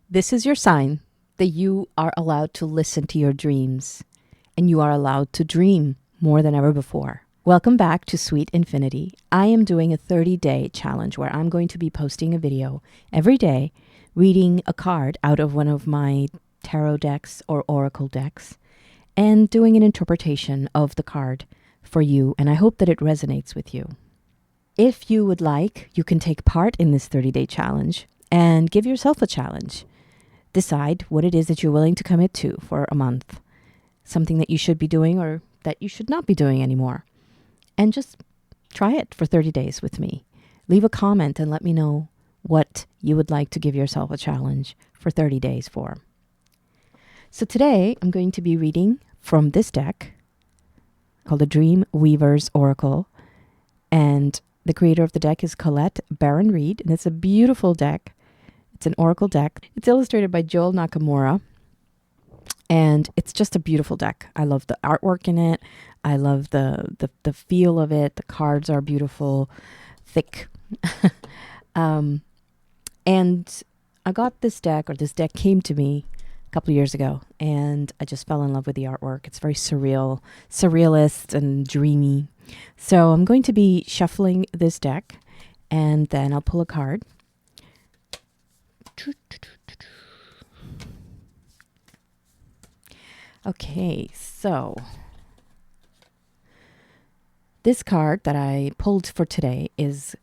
This is your sign that you are allowed to listen to your dreams and you are allowed to dream more than ever before. Welcome back to Sweet Infinity. I am doing a 30-day challenge where I'm going to be posting a video every day reading a card out of one of my tarot decks or oracle decks and doing an interpretation of the card for you, and I hope that it resonates with you. If you would like, you can take part in this 30-day challenge and give yourself a challenge. Decide what it is that you're willing to commit to for a month, something that you should be doing or that you should not be doing anymore. And just try it for 30 days with me. Leave a comment and let me know what you would like to give yourself a challenge for 30 days for. So today I'm going to be reading from this deck called the Dreamweaver's Oracle. And the creator of the deck is Colette Baron-Reid. And it's a beautiful deck. It's an oracle deck. It's illustrated by Joel Nakamura. And it's just a beautiful deck. I love the artwork in it. I love the feel of it. The cards are beautiful, thick. And I got this deck, or this deck came to me a couple of years ago, and I just fell in love with the artwork. It's very surrealist and dreamy. So I'm going to be shuffling this deck, and then I'll pull a card. Okay, so this card that I pulled for today is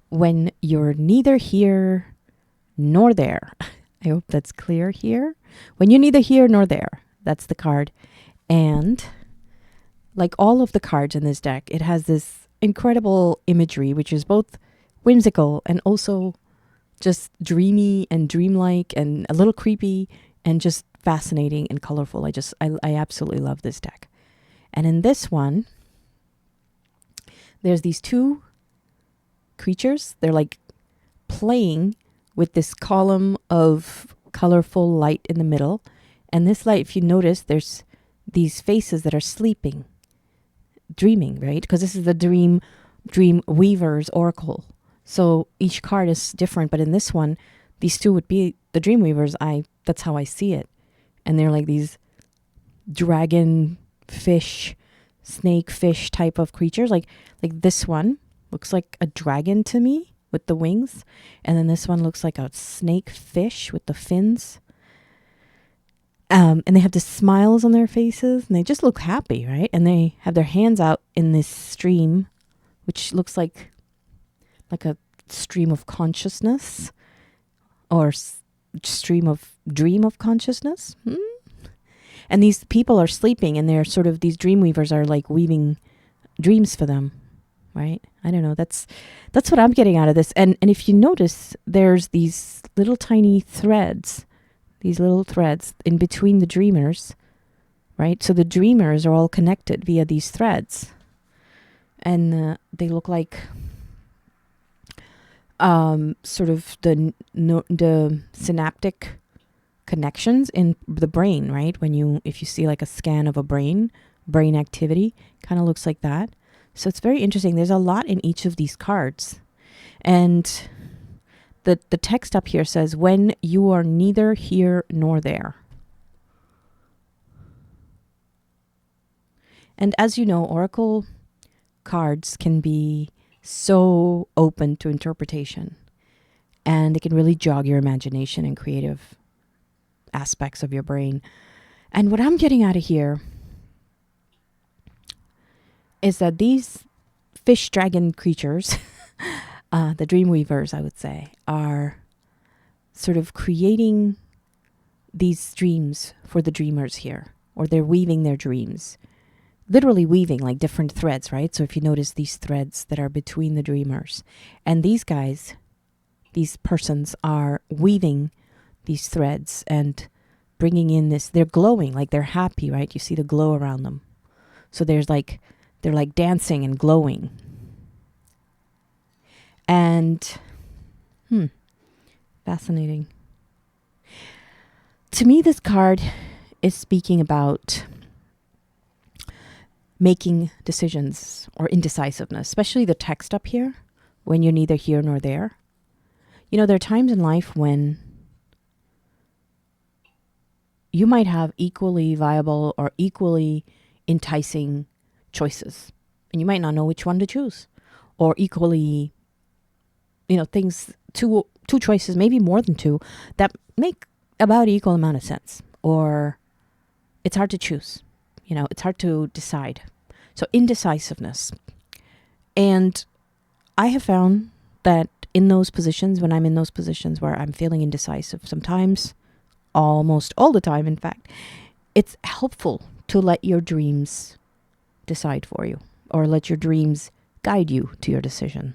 When You're Neither Here Nor There. I hope that's clear here. When you're neither here nor there. That's the card. And like all of the cards in this deck, it has this incredible imagery, which is both whimsical and also just dreamy and dreamlike and a little creepy and just fascinating and colorful. I absolutely love this deck. And in this one, there's these two creatures. They're like playing with this column of colorful light in the middle. And this light, if you notice, there's these faces that are sleeping, dreaming, right? Because this is the Dreamweaver's Oracle. So each card is different, but in this one, these two would be the Dreamweavers. That's how I see it. And they're like these dragon fish, snake fish type of creatures. Like this one looks like a dragon to me with the wings. And then this one looks like a snake fish with the fins. And they have the smiles on their faces and they just look happy, right? And they have their hands out in this stream, which looks like a stream of consciousness or stream of dream of consciousness. And these people are sleeping and they're sort of, these dreamweavers are like weaving dreams for them, right? I don't know. That's what I'm getting out of this. And if you notice, there's these little tiny threads, in between the dreamers, right? So the dreamers are all connected via these threads. And they look like sort of the synaptic connections in the brain, right? If you see like a scan of a brain activity, kind of looks like that. So it's very interesting. There's a lot in each of these cards. And the text up here says, when you are neither here nor there. And as you know, oracle cards can be so open to interpretation, and it can really jog your imagination and creative aspects of your brain. And what I'm getting out of here is that these fish dragon creatures, the Dreamweavers, I would say, are sort of creating these dreams for the dreamers here, or they're weaving their dreams. Literally weaving like different threads, right? So if you notice these threads that are between the dreamers, and these guys, these persons are weaving these threads and bringing in this, they're glowing, like they're happy, right? You see the glow around them. So they're like dancing and glowing. And, fascinating. To me, this card is speaking about making decisions or indecisiveness, especially the text up here, when you're neither here nor there. You know, there are times in life when you might have equally viable or equally enticing choices, and you might not know which one to choose, or equally, things, two choices, maybe more than two, that make about equal amount of sense, or it's hard to choose. It's hard to decide. So indecisiveness. And I have found that in those positions, when I'm in those positions where I'm feeling indecisive, sometimes, almost all the time, in fact, it's helpful to let your dreams decide for you, or let your dreams guide you to your decision.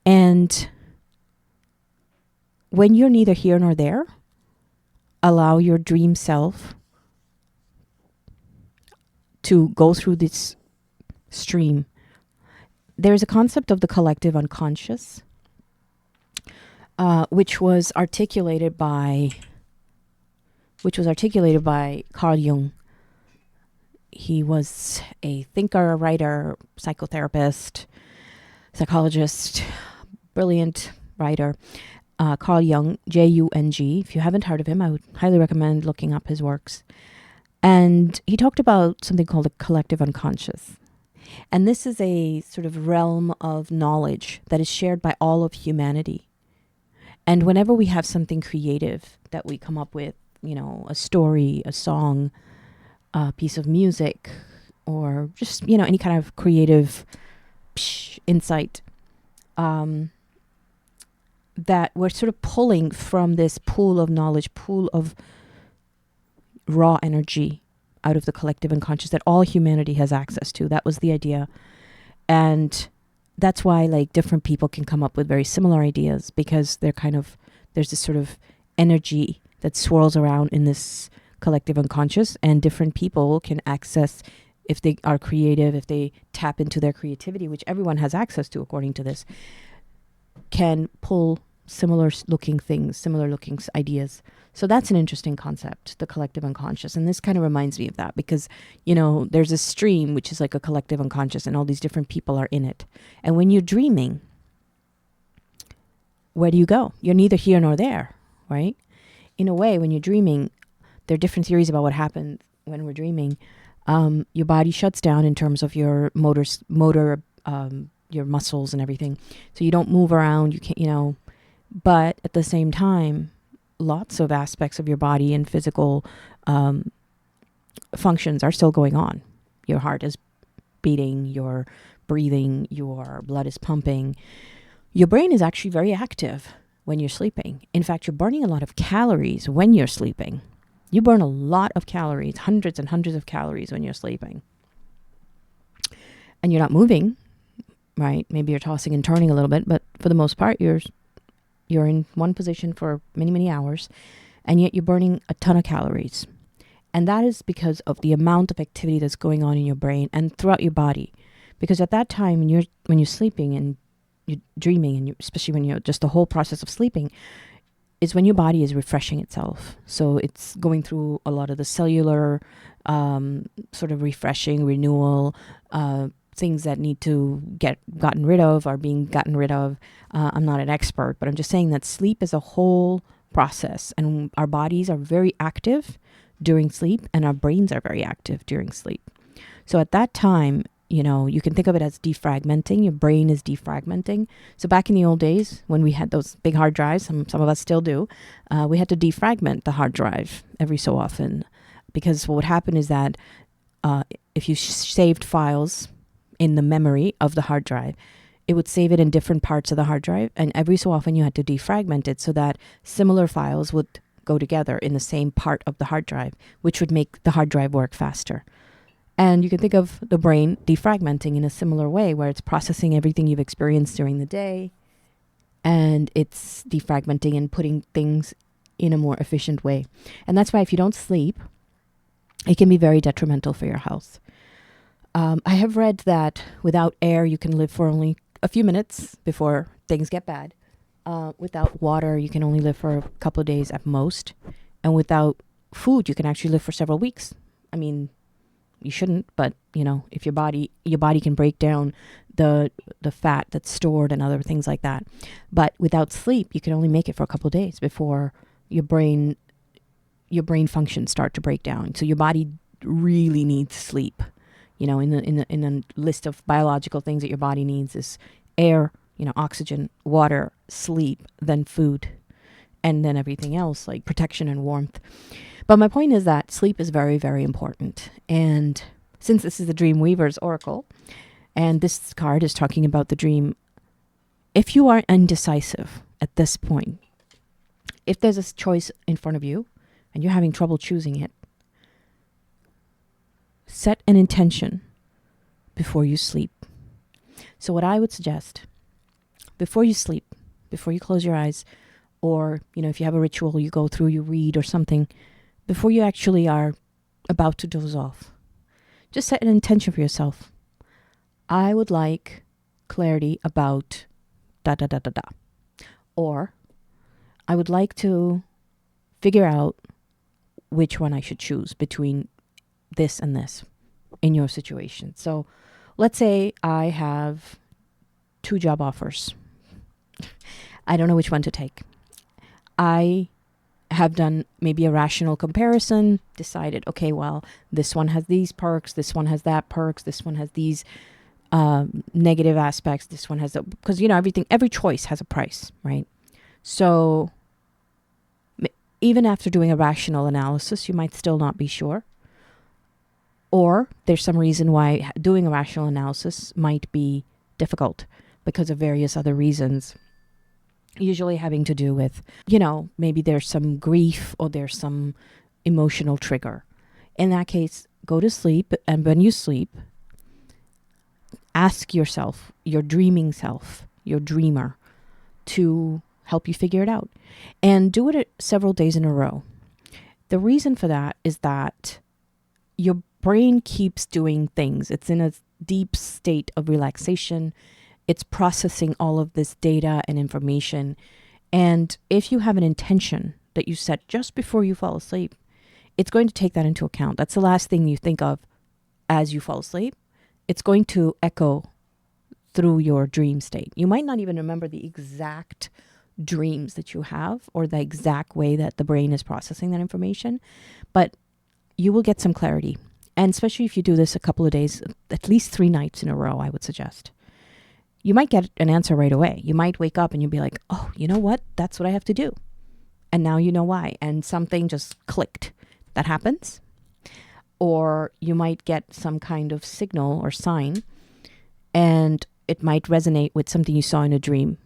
And when you're neither here nor there, allow your dream self to go through this stream. There's a concept of the collective unconscious, which was articulated by Carl Jung. He was a thinker, writer, psychotherapist, psychologist, brilliant writer. Carl Jung, Jung. If you haven't heard of him, I would highly recommend looking up his works. And he talked about something called the collective unconscious. And this is a sort of realm of knowledge that is shared by all of humanity. And whenever we have something creative that we come up with, a story, a song, a piece of music, or just, any kind of creative insight, that we're sort of pulling from this pool of knowledge, pool of raw energy out of the collective unconscious that all humanity has access to. That was the idea. And that's why different people can come up with very similar ideas, because there's this sort of energy that swirls around in this collective unconscious, and different people can access, if they are creative, if they tap into their creativity, which everyone has access to according to this, can pull similar looking things, similar looking ideas. So that's an interesting concept, the collective unconscious. And this kind of reminds me of that, because, there's a stream, which is like a collective unconscious, and all these different people are in it. And when you're dreaming, where do you go? You're neither here nor there, right? In a way, when you're dreaming, there are different theories about what happens when we're dreaming. Your body shuts down in terms of your motor, your muscles and everything. So you don't move around, you can't, but at the same time, lots of aspects of your body and physical functions are still going on. Your heart is beating, you're breathing, your blood is pumping. Your brain is actually very active when you're sleeping. In fact, you're burning a lot of calories when you're sleeping. You burn a lot of calories, hundreds and hundreds of calories when you're sleeping. And you're not moving, right? Maybe you're tossing and turning a little bit, but for the most part, you're in one position for many, many hours, and yet you're burning a ton of calories. And that is because of the amount of activity that's going on in your brain and throughout your body. Because at that time, when you're sleeping and you're dreaming, and especially when you're just the whole process of sleeping, is when your body is refreshing itself. So it's going through a lot of the cellular sort of refreshing, renewal, things that need to get gotten rid of are being gotten rid of. I'm not an expert, but I'm just saying that sleep is a whole process, and our bodies are very active during sleep, and our brains are very active during sleep. So at that time, you can think of it as defragmenting. Your brain is defragmenting. So back in the old days, when we had those big hard drives, some of us still do, we had to defragment the hard drive every so often, because what would happen is that if you saved files in the memory of the hard drive, it would save it in different parts of the hard drive, and every so often you had to defragment it so that similar files would go together in the same part of the hard drive, which would make the hard drive work faster. And you can think of the brain defragmenting in a similar way, where it's processing everything you've experienced during the day, and it's defragmenting and putting things in a more efficient way. And that's why if you don't sleep, it can be very detrimental for your health. I have read that without air, you can live for only a few minutes before things get bad. Without water, you can only live for a couple of days at most. And without food, you can actually live for several weeks. I mean, you shouldn't, but if your body can break down the fat that's stored and other things like that. But without sleep, you can only make it for a couple of days before your brain your brain functions start to break down. So your body really needs sleep. In the list of biological things that your body needs is air, oxygen, water, sleep, then food, and then everything else like protection and warmth. But my point is that sleep is very, very important. And since this is the Dreamweaver's Oracle, and this card is talking about the dream, if you are indecisive at this point, if there's a choice in front of you and you're having trouble choosing it, set an intention before you sleep. So what I would suggest, before you sleep, before you close your eyes, or, if you have a ritual you go through, you read or something, before you actually are about to doze off, just set an intention for yourself. I would like clarity about da da da da da. Or I would like to figure out which one I should choose between this and this in your situation. So let's say I have 2 job offers. I don't know which one to take. I have done maybe a rational comparison, decided, okay, well, this one has these perks, this one has that perks, this one has these negative aspects, this one has, because, every choice has a price, right? So even after doing a rational analysis, you might still not be sure. Or there's some reason why doing a rational analysis might be difficult because of various other reasons, usually having to do with, maybe there's some grief or there's some emotional trigger. In that case, go to sleep, and when you sleep, ask yourself, your dreaming self, your dreamer, to help you figure it out. And do it several days in a row. The reason for that is that your brain keeps doing things. It's in a deep state of relaxation. It's processing all of this data and information. And if you have an intention that you set just before you fall asleep, it's going to take that into account. That's the last thing you think of as you fall asleep. It's going to echo through your dream state. You might not even remember the exact dreams that you have or the exact way that the brain is processing that information, but you will get some clarity. And especially if you do this a couple of days, at least 3 nights in a row, I would suggest. You might get an answer right away. You might wake up and you'll be like, oh, you know what? That's what I have to do. And now you know why. And something just clicked. That happens. Or you might get some kind of signal or sign, and it might resonate with something you saw in a dream.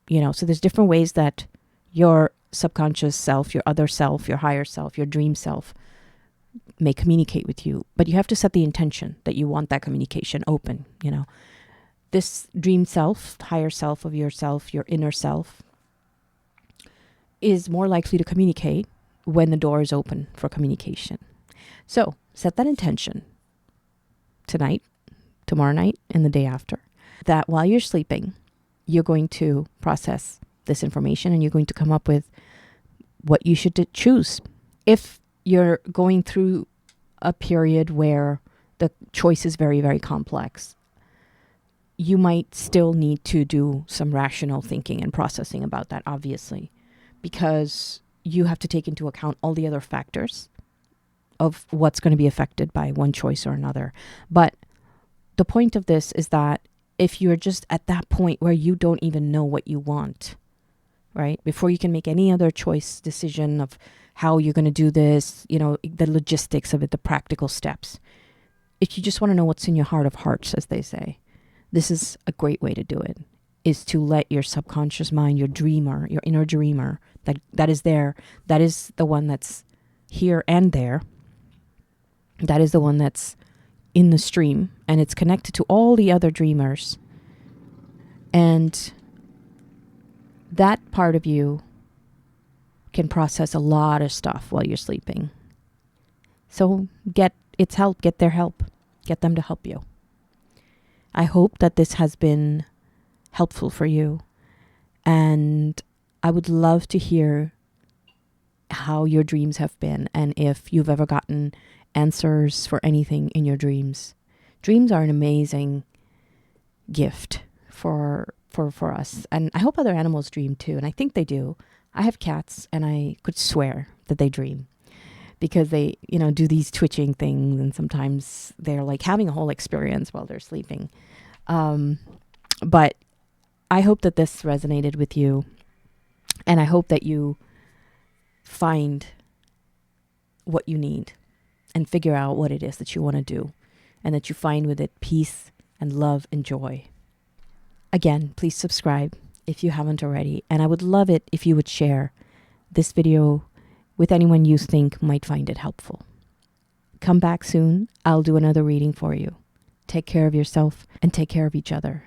So there's different ways that your subconscious self, your other self, your higher self, your dream self may communicate with you. But you have to set the intention that you want that communication open. This dream self, higher self of yourself, your inner self, is more likely to communicate when the door is open for communication. So set that intention tonight, tomorrow night, and the day after, that while you're sleeping, you're going to process this information and you're going to come up with what you should choose. If you're going through a period where the choice is very, very complex, you might still need to do some rational thinking and processing about that, obviously, because you have to take into account all the other factors of what's going to be affected by one choice or another. But the point of this is that if you're just at that point where you don't even know what you want, right? Before you can make any other choice decision of how you're going to do this, the logistics of it, the practical steps. If you just want to know what's in your heart of hearts, as they say, this is a great way to do it, is to let your subconscious mind, your dreamer, your inner dreamer, that is there, that is the one that's here and there, that is the one that's in the stream, and it's connected to all the other dreamers. And that part of you can process a lot of stuff while you're sleeping. So get its help, get their help, get them to help you. I hope that this has been helpful for you. And I would love to hear how your dreams have been and if you've ever gotten answers for anything in your dreams. Dreams are an amazing gift for us. And I hope other animals dream too. And I think they do. I have cats and I could swear that they dream. because they, do these twitching things, and sometimes they're like having a whole experience while they're sleeping. But I hope that this resonated with you, and I hope that you find what you need and figure out what it is that you want to do, and that you find with it peace and love and joy. Again, please subscribe if you haven't already, and I would love it if you would share this video with anyone you think might find it helpful. Come back soon. I'll do another reading for you. Take care of yourself and take care of each other.